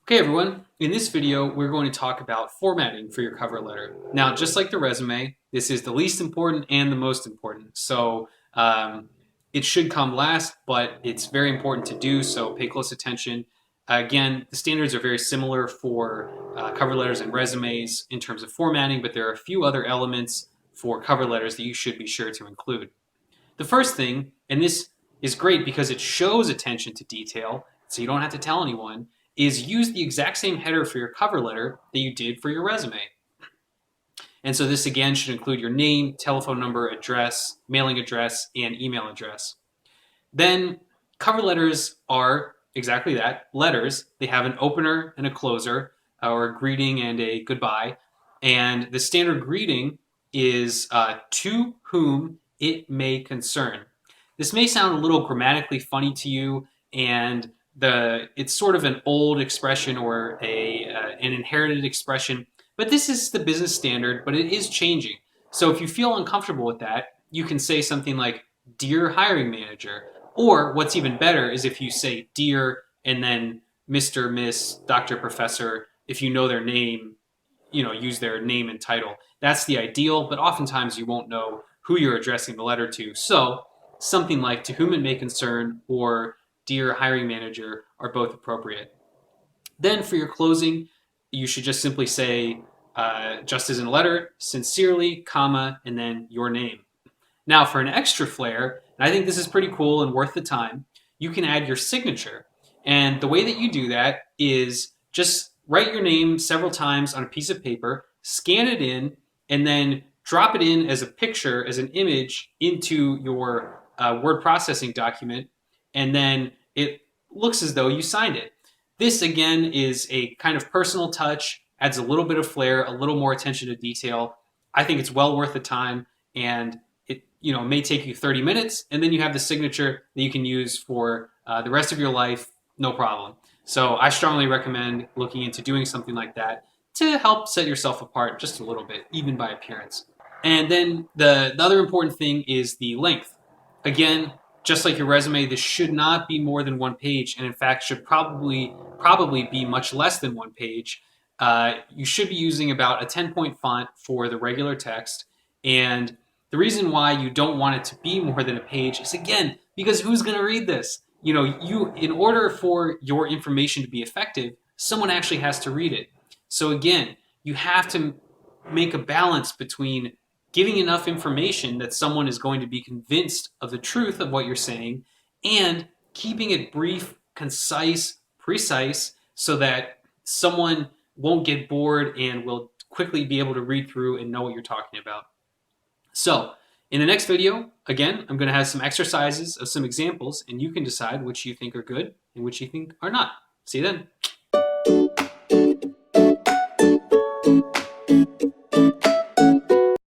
Okay everyone, in this video we're going to talk about formatting for your cover letter. Now just like the resume, this is the least important and the most important. So it should come last, but it's very important to do, so pay close attention. Again, the standards are very similar for cover letters and resumes in terms of formatting, but there are a few other elements for cover letters that you should be sure to include. The first thing, and this is great because it shows attention to detail, so you don't have to tell anyone, is use the exact same header for your cover letter that you did for your resume. And so this again should include your name, telephone number, address, mailing address, and email address. Then cover letters are exactly that, letters. They have an opener and a closer, or a greeting and a goodbye. And the standard greeting is to whom it may concern. This may sound a little grammatically funny to you, and it's sort of an old expression or an inherited expression, but this is the business standard, but it is changing. So if you feel uncomfortable with that, you can say something like, "Dear hiring manager," or what's even better is if you say "Dear" and then Mr., Miss, Dr., Professor, if you know their name, use their name and title. That's the ideal, but oftentimes you won't know who you're addressing the letter to. So something like "To whom it may concern" or "Dear hiring manager" are both appropriate. Then for your closing, you should just simply say, just as in a letter, "Sincerely, comma, and then your name." Now for an extra flair, and I think this is pretty cool and worth the time, you can add your signature. And the way that you do that is just write your name several times on a piece of paper, scan it in, and then drop it in as a picture, as an image, into your word processing document, and then it looks as though you signed it. This again is a kind of personal touch, adds a little bit of flair, a little more attention to detail. I think it's well worth the time, and it may take you 30 minutes, and then you have the signature that you can use for the rest of your life, no problem. So I strongly recommend looking into doing something like that to help set yourself apart just a little bit, even by appearance. And then the other important thing is the length. Again, just like your resume, this should not be more than one page, and in fact should probably be much less than one page. You should be using about a 10-point font for the regular text, and the reason why you don't want it to be more than a page is, again, because who's going to read this? In order for your information to be effective, someone actually has to read it. So again, you have to make a balance between giving enough information that someone is going to be convinced of the truth of what you're saying, and keeping it brief, concise, precise, so that someone won't get bored and will quickly be able to read through and know what you're talking about. So in the next video, again, I'm going to have some exercises of some examples, and you can decide which you think are good and which you think are not. See you then.